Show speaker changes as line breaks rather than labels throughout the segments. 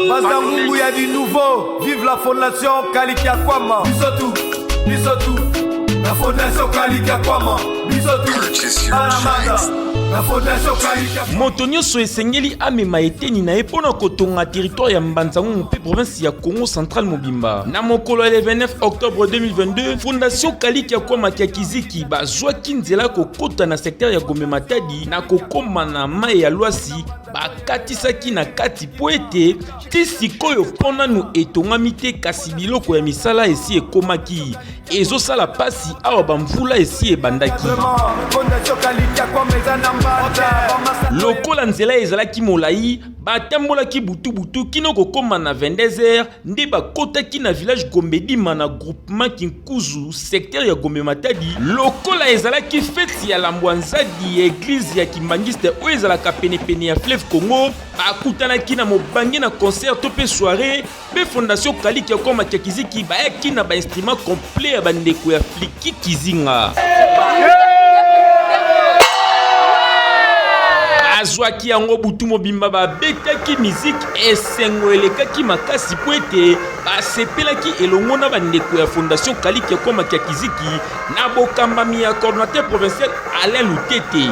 Bazangungu, y a du nouveau. Vive la fondation Kalikia Kwama. Bisotou. La fondation Kalikia Kwama. Bisotou. Alamanda. La fondation Kalikia Kwama.
Motonio so esengeli amema eteni na epona kotonga territoire ya Mbanzangungu pe province ya Congo Central Mobimba. Na mokolo le 29 octobre 2022, fondation Kalikia Kwama Kiakiziki bazwa kinzela kokota na secteur ya Gombe Matadi na kokoma na mai ya Lwasi bakatisaki na kati po ete ti sikoyo mpona nu etongami te kasi biloko ya misala esi ekomaki ezosala pasi awa bamvula esi ebandaki. Lokola nzela ezalaki molai batambolaki butu kino kokoma na 22h nde bakotaki na village Gombedima na groupement Kinkuzu secteur ya Gombe Matadi. Lokola ezalaki fete ya Lambwanzadi église ya Kimbangiste oyo ezalaka penepene ya fleuve Congo, bakutanaki na mobange na concert to pe soirée pe fondation Kalikia Kwama Kiakiziki bayaki na ba instrument complet ya bandeko ya Fliki Kizinga. Azwaki yango butu mobimba babetaki musique esengo elekaki makasi po ete basepelaki elongo na bandeko ya fondation Kalikia Kwama Kiakiziki na bokambami ya coordinateur provincial Alain Lutete.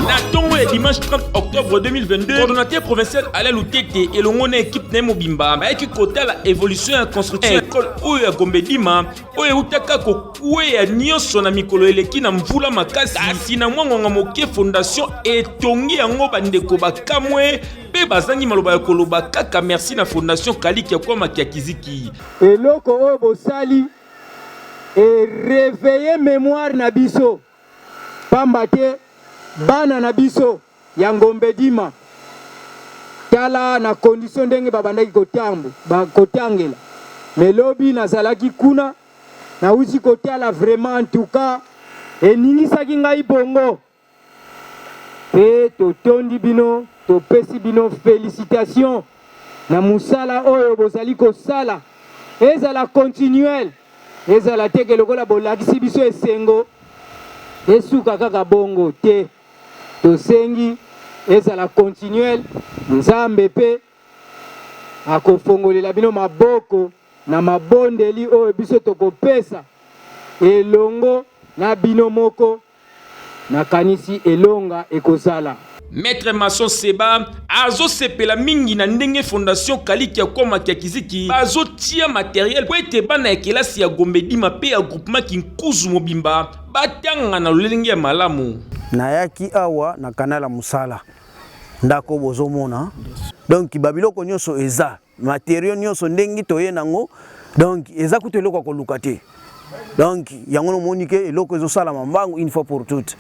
Na tongo ya dimanche 30 octobre 2022, coordonnateur provincial Alain Lutete et l'ongone équipe na Mobimba bayaki kota la évolution ya construction école oyo ya Gombedima oyo utaka kokue ya nyonso na mikolo eleki na mvula makasi kasi na mwangonga moke fondation etongi yango bandeko bakamwe pe bazangi maloba ya koloba kaka merci na fondation Kalikia Kwama Kiakiziki.
Eloko oyo bosali et réveiller mémoire na biso pamba te bana na biso ya Gombedima tala na condition ndenge babandaki kotangela melobi nazalaki kuna na usi kotala vraiment en tout cas eningisaki ngai bongo pe totondi bino topesi bino félicitations na musala oyo bozali kosala ezala continuel ezala teke lokola bolakisi biso esengo esuka kaka bongo te tosengi ezala continuel nzambe pe akofongolela bino maboko na mabondeli oyo biso tokopesa elongo na bino moko na kanisi elonga ekozala.
Maître Masson Seba azo sepela mingi na ndenge fondation Kalikia Kwama Kiakiziki bazo tia matériel po ete bana ekelasi ya Gombedima pe ya groupement Kinkuzu Mobimba batanga na lolenge ya malamu.
Nayaki awa na kanala musala ndako bozomona donc babiloko nyonso eza matériel nyonso ndengi toye nango donc eza kuteloko koluka te. Donc, il y a un monique et l'autre une fois pour toutes.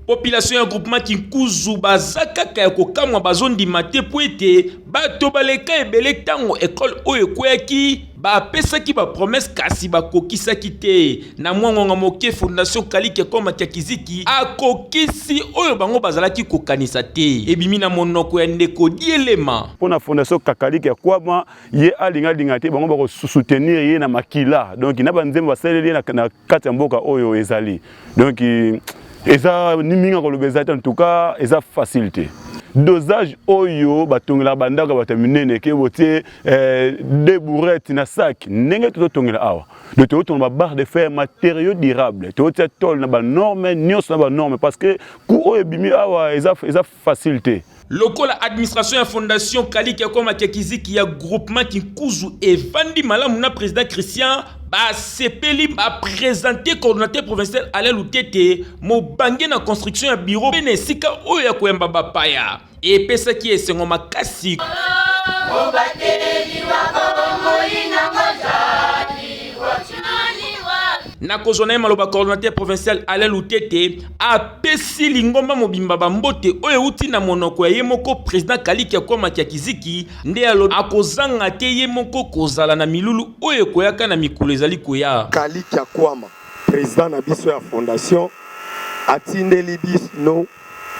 Population ya groupement Kinkuzu bazaka kayako kamwa bazondi mate po ete bato baleka ebele tango école oyo kweki ba pesaki ba promesse kasi bakokisaki te na mwangonga moke fondation Kalikia Kwama Kiakiziki akokisi oyo bango bazalaki kokanisa te ebimi na monoko ya ndeko dielema
pona fondation Kalikia Kwama ye alinga te bango bako soutenir ye na makila donc na banzembo basaleli na kati ya mboka oyo ezali donc eza niminga kolobeza en tout cas eza facilité dosage oyo batongela bandaka bataminene ke botie des bourrettes na sac ndenge totongela awa de totongela ba barre de fer matériaux durables totia tol na ba norme nyos na ba norme parce que ku oyo bimi awa eza facilité.
Lokola administration ya fondation Kalikia Kwama Kiakiziki ya groupement Kinkuzu evandi malamu na président Christian ba sepeli ba présenter coordinateur provincial Alain Lutete mobange na construction ya bureau benesika oyo ya koyamba bapaya epesaki esengo makasi na kozona maloba coordinateur provincial Alain Lutete apesi lingomba mobimba bambote oyo uti na monoko ya yemoko président Kalikia Kwama Kiakiziki nde alo akozanga te yemoko kozala na milulu oyo koyaka na mikolo ezali koya
Kalikia Kwama président na biso ya fondation atindeli biso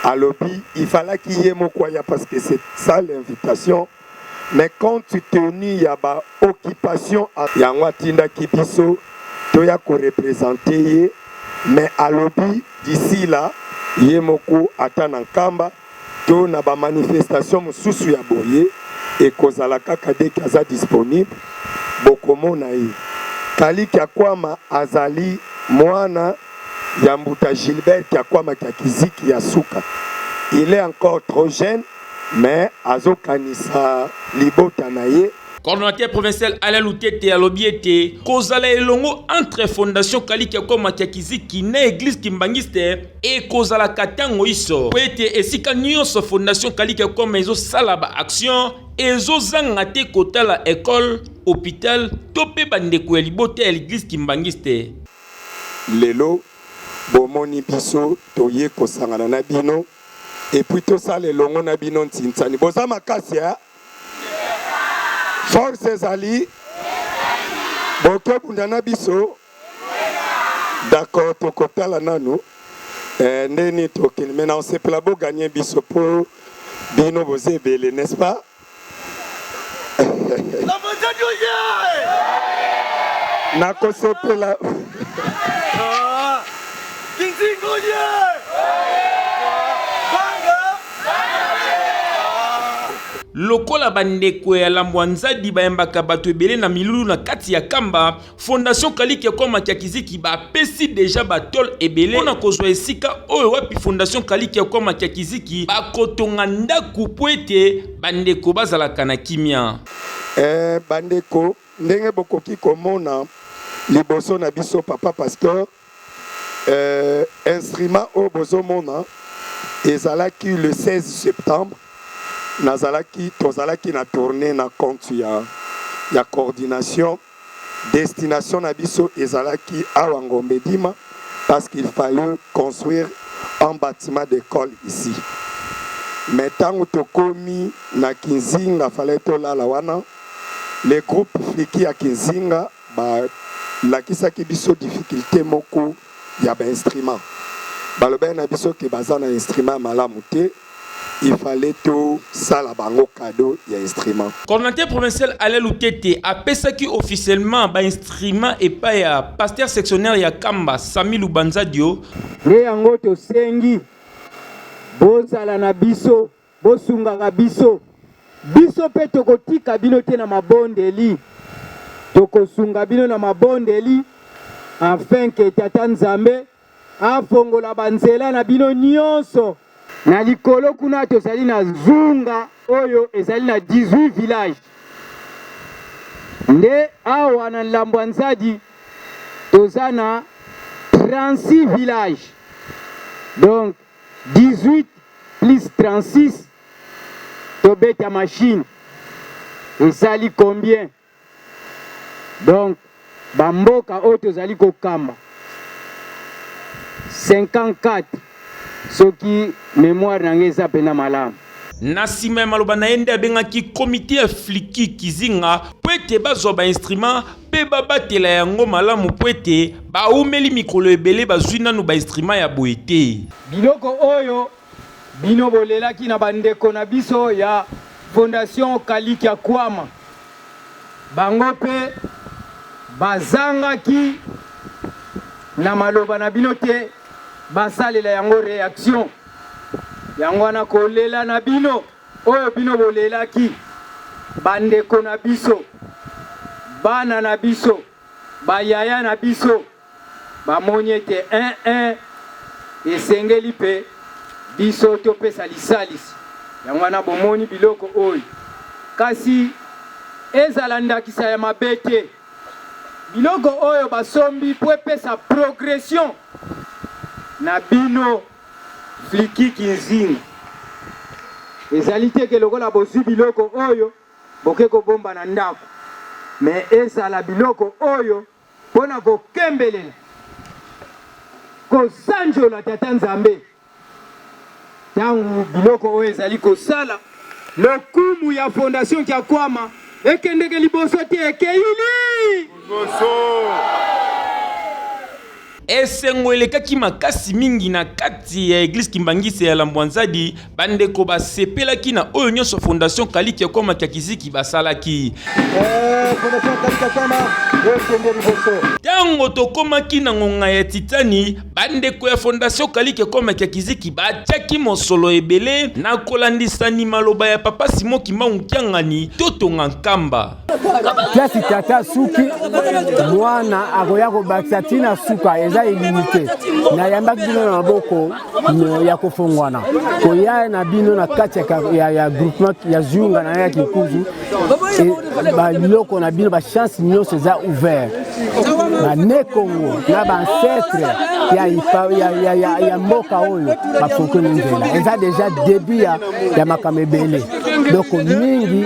alobi il fallait qu'il y ait mokwaya parce que c'est ça l'invitation mais compte tenu ya ba occupation yango atindaki biso toya ko représenter ye mais alobi d'ici là ye moko ata na nkamba to na ba manifestation mosusu ya boye ekozala kaka deki aza disponible bokomona ye Kaliki Akwama azali mwana ya Mbuta Gilbert Akwama Kiziki ya Suka. Il est encore trop jeune, mais azokanisa libota na ye.
Coordonnateur provincial Alain Loutete alobiete kozala elongo entre fondation Kaliki Akwama Kiziki na église Kimbangiste et kozala katango iso. Poete esika nyonso fondation Kaliki Akwama ezo salaba action ezo zanga te kotala école hôpital topé bandeko ya libota ya l'église Kimbangiste.
Lelo bomoni biso toye kosangana na bino et puis to sala elongo na bino ntinsani boza makasi ya force ezali boke bundana biso d'accord tokotala nanu ndeni tokeni maintenant on se pla bo gagner biso pour bino boze ebele n'est-ce pas nakosepela
lokola bandeko ya Lambwanzadi bayembaka bato ebele na milulu na kati ya kamba fondation Kaliki Akwama Kiziki bapesi deja batol ebele na kozwa esika oyo wapi fondation Kaliki Akwama Kiziki bakotonga ndaku po ete bandeko bazalaka na kimia.
Bandeko ndenge bokoki komona liboso na biso papa pasteur instrument au bozomona ezalaki le 16 septembre tozalaki na tournée na compte ya coordination destination na biso ezalaki awa Ngombe Dima parce qu'il fallait construire un bâtiment d'école ici mais tango tokomi na Kinzinga fallait tolala wana les groupes fliki ya Kinzinga lakisaki biso difficulté moko ya ba instrument balobe na biso ke baza na instrument malamu te il fallait tout ça la bango cadeau ya instrument.
Coordonnateur provincial Alain Loutete a pesaki officiellement ba instrument et pas ya pasteur sectionnaire ya Kamba Sami Lubanzadio.
Nde yango to sengi bozala na biso bosunga biso biso pe tokotika bino te na mabondeli tokosunga bino na mabondeli afin que Tata Nzambe afongola banzela na bino nyonso. Na likolo kuna tozali na zunga oyo ezali na 18 villages. Nde awa na Lambwanzadi tozana 36 villages. Donc 18 plus 36 tobeta machine. Ezali combien? Donc bamboka oyo tozali kokamba 54 soki mémoire nangeza pena malam.
Nasima maloba na ende abengaki comité ya fliki Kizinga pwete bazwa ba instrument pe babatela yango malamu pwete baumeli mikolo ebele bazwina no ba instrument ya boete.
Biloko oyo bino bolelaki na bandeko na biso ya fondation Kaliki Akwama bango pe bazangaki na maloba na bino te basalela yango réaction yango na kolela na bino oyo bino bolelaki bandeko na biso bana na biso bayaya na biso bamoni ete esengeli pe biso topesa lisalisi yango na bomoni biloko oyo kasi ezala ndakisa ya mabe te biloko oyo basombi po epesa progression na bino fliki Kinzinga ezali te ke lokola bozwi biloko oyo boke kobomba na ndako mais ezala biloko oyo mpona kokembelela kosanjola Tata Nzambe ntango biloko oyo ezali kosala lokumu ya fondation Akwama ekendeke liboso te ekeili
esengo elekaki makasi mingi na kati ya église Kimbangisi ya Lambwanzadi bandeko basepelaki na oyo nyonso fondation Kaliki Akoma Kiziki basalaki. Tango tokomaki na ngonga ya Titani bandeko ya fondation Kaliki Akoma Kiziki batiaki mosolo ebele na kolandisani maloba ya papa Simon Kimbangu Kiangani totonga nkamba.
Klasi tata suki mwana akoya kobakisa tina suka eza ilimite na yambaki bino na maboko ya kofongwana koya na bino na kati ya groupement ya Zunga na ya Kikuzu baloko na bino ba chance nyonso eza ouvert na ne Congo na ba ancêtre ya mboka oyo bafoko nzela eza déjà début ya makamebele donc mingi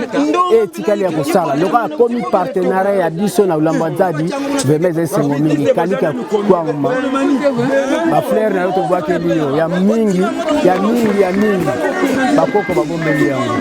etikali ya kosala loka komi partenariat ya biso na Lambwanzadi vemeze sengo mingi Kaliki Akoma ba fleur na yoto bwake bio ya mingi bakoko bagombeli yango.